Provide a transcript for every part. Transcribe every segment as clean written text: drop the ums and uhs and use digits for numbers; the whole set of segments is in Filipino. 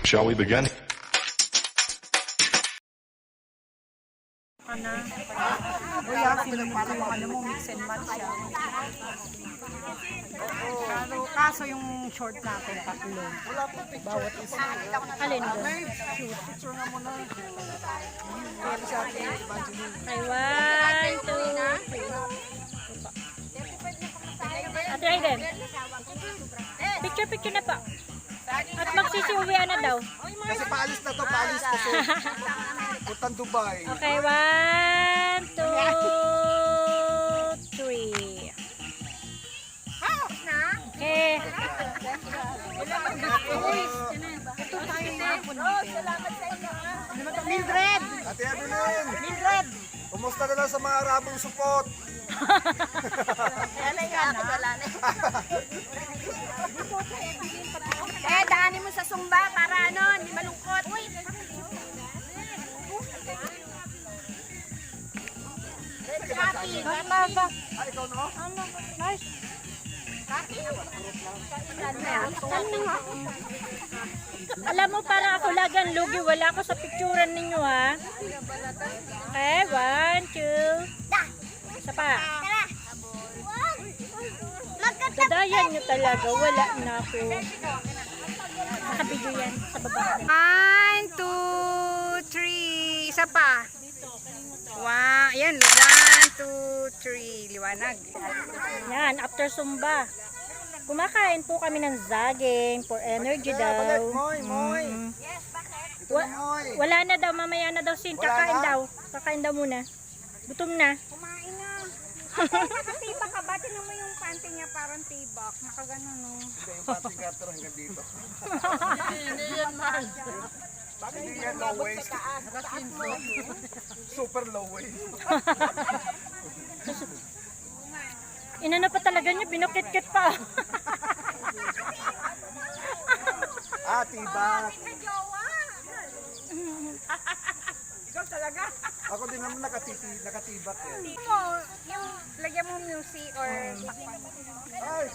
Shall we begin? Wala, parang ano mo, mix and match siya. Pero kaso yung short natin, tatlo. Bawat isa. Alin doon? Picture nga muna. Ay, 1, 2, 3. At Raiden. Picture na po. At magsisiuwian na daw. Kasi paalis na to, paalis kasi. Puntang Dubai. Okay, 1, 2, 3. Okay. Ito tayo mga punite. Mildred! Ate Evelyn, Mildred! kumusta na lang sa mga rabong support? Daanin mo sa Sumba para ano, hindi malungkot. Ikaw no? Alam mo, parang ako lagi ang lugi. Wala ako sa picturean ninyo, ha? Okay, 1, 2. Isa pa. Dadayan nyo talaga. Wala na ako. Nakabidyo yan sa baba. 1, 2, 3. Isa pa. Wow, yan. 1, 2, 3. Liwanag. Yan, after Zumba. Kumakain po kami ng saging for energy daw. Moy. Wala na daw, mamaya na daw sin. Kakain daw. Kakain daw muna. Gutom na. Kumain na. Nakatibak ka ba? Tinan mo yung panty niya parang tibak. Nakaganon no. Yung pating carter hanggang dito. Bakit hindi yan low waist? Super low waist. Inano pa talaga niya, binukit-kit pa. Tibak. Ikaw talaga. Ako din naman nakatibak eh. Mo, yung lagyan mo music or Ay!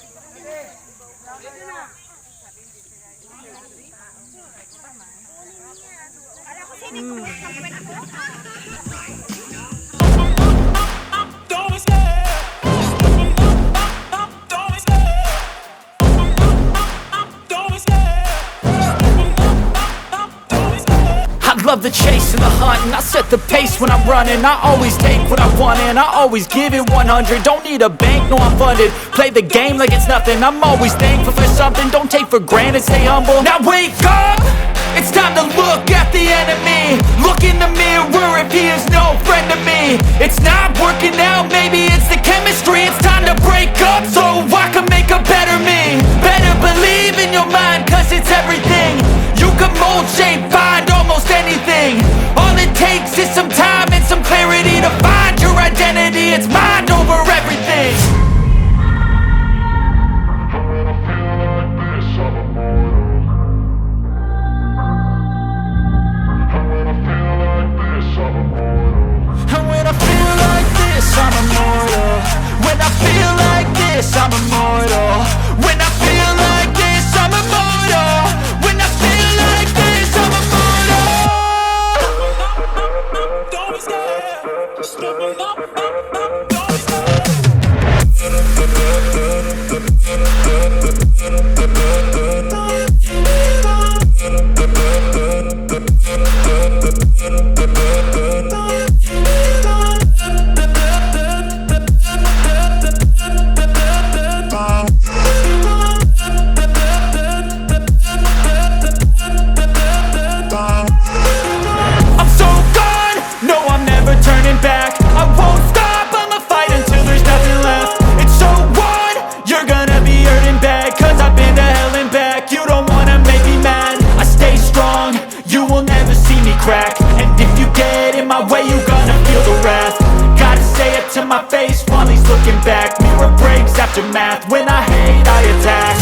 I love the chase and the hunt, and I set the pace when I'm running. I always take what I want and I always give it 100. Don't need a bank, no I'm funded. Play the game like it's nothing. I'm always thankful for something. Don't take for granted, stay humble. Now wake up, it's time to look at the enemy. Look in the mirror if he is no friend to me. It's not working out, maybe it's the chemistry. It's time to break up so I can make a better me. Better believe in your mind, cause it's everything. You can mold, shape, find almost anything. All it takes is some time and some clarity to find your identity. It's mind over everything. And when I feel like this, I'm immortal. When I feel like this, I'm immortal. When I feel like this, I'm immortal. When I feel like this, I'm immortal. Don't be scared. Just level up, don't be scared. I'm so gone, no I'm never turning back. I won't stop, I'ma fight until there's nothing left. It's so on, you're gonna be hurting bad. Cause I've been to hell and back. You don't wanna make me mad, I stay strong, you will never see me crack. And if you get in my way, you're gonna feel the wrath. Gotta say it to my face while he's looking back. Mirror breaks after math, when I hate I attack.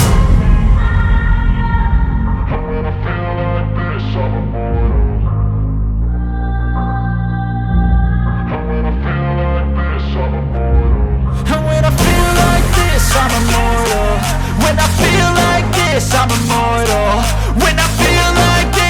And when I feel like this, I'm immortal. When I feel like this, I'm immortal. When I feel like this,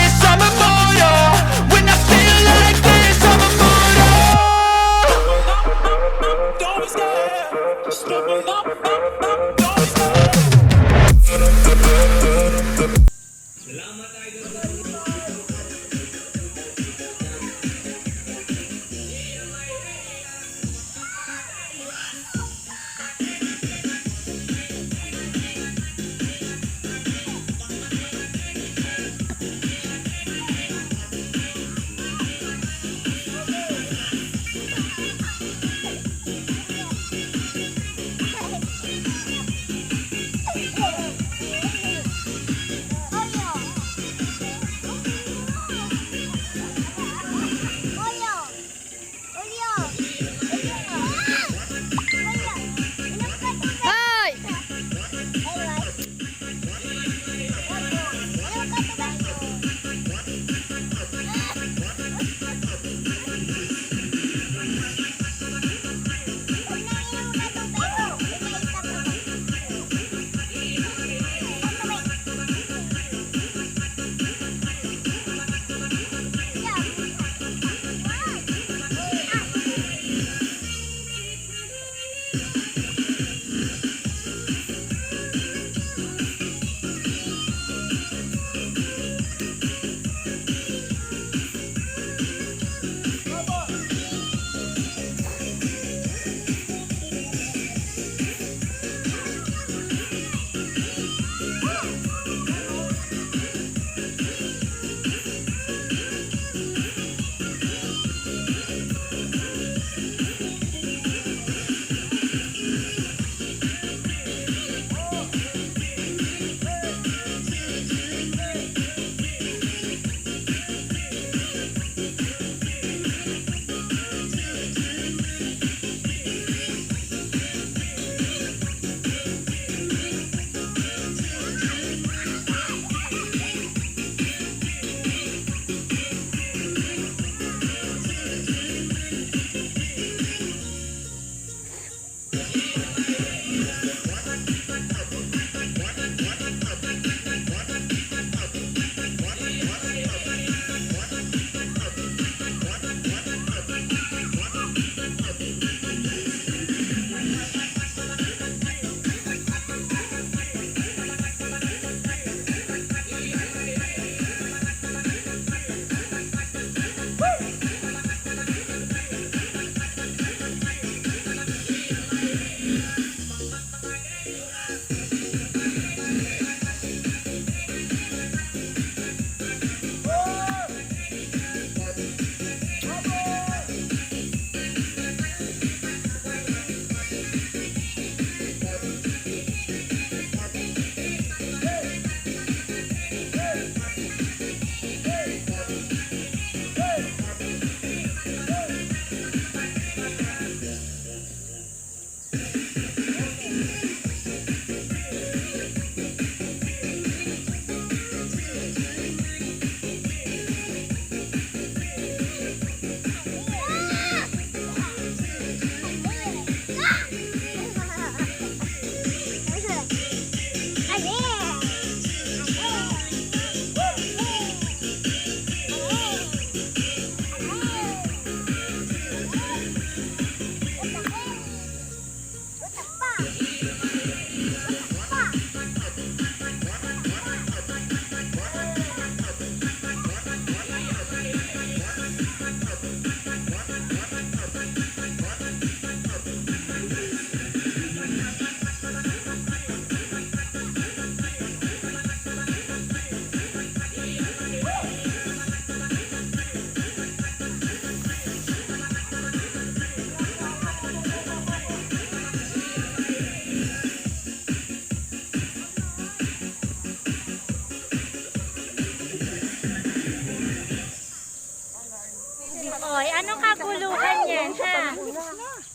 Oy, anong kaguluhan yan, ha?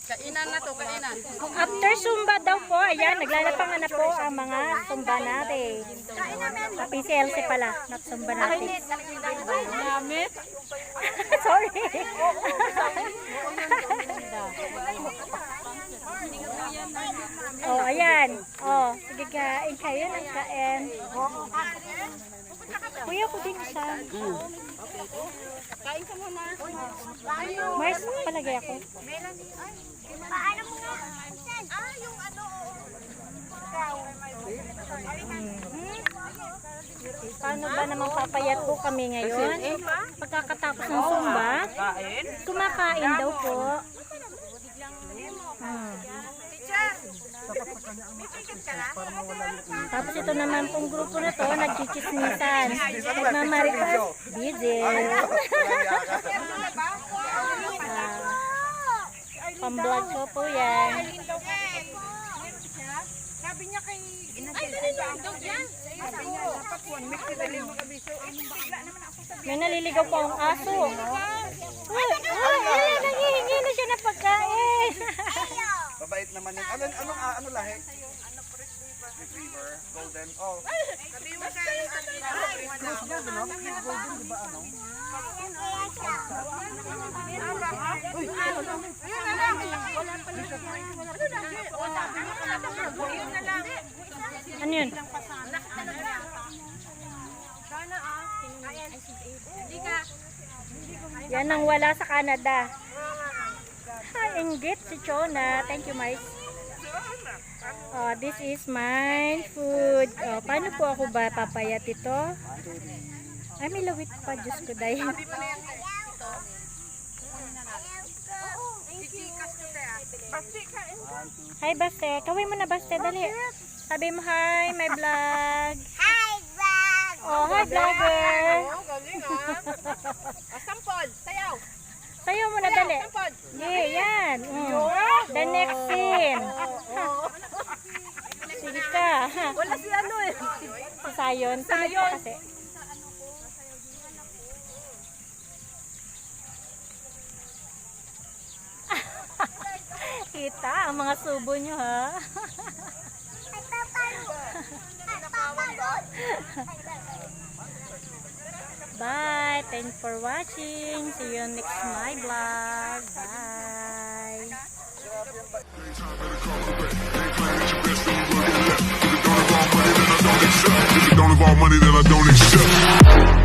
Kainan na to, kainan. After Zumba daw po, ayan, naglalapangan na po ang mga Zumba natin. PCLC pala, not Zumba natin. Gamit. Sorry. Oh, ayan. Oh, sige kain kayo ng kain. Kuya ko din isa. Kain ka muna. Mars, palagay ako. Paano mo nga? Yung ano. Paano ba naman papayat po kami ngayon? Pagkakatapos ng Zumba, kumakain daw po. Tapos ito naman pong grupo na to, nagchichismisan. Nagmamaritas. Busy. Pang-vlog ko po yan. Sabi niya kay... Ay, nalilindog yan. Sabi niya, dapat 1 week tinali mo kabiso. May naliligaw po ang aso. Uy, nangihingi na siya ng pagkain. Mabait naman yun. Ano lahi? Retriever, Golden. Oh, Ano yun? Yan ang wala sa Canada. Inggit si Chona. Thank you, Mike. Oh, this is my food. Oh, paano po ako ba papayat ito? Ay, may lawit pa. Diyos ko dahil. Hi, Baste. Kawin mo na, Baste. Dali. Sabi mo, hi, my vlog. Hi, vlog! Oh, hi, vlogger. Sampol, sayaw! Sayo mo na, dali. Yeah, yan. The next scene. Sige ka. Wala si ano eh. Si Sayon. Sayon. Kasi. Kita ang mga subo nyo, ha? Bye. Thanks for watching. See you next my vlog. Bye. If it don't involve money, then I don't accept.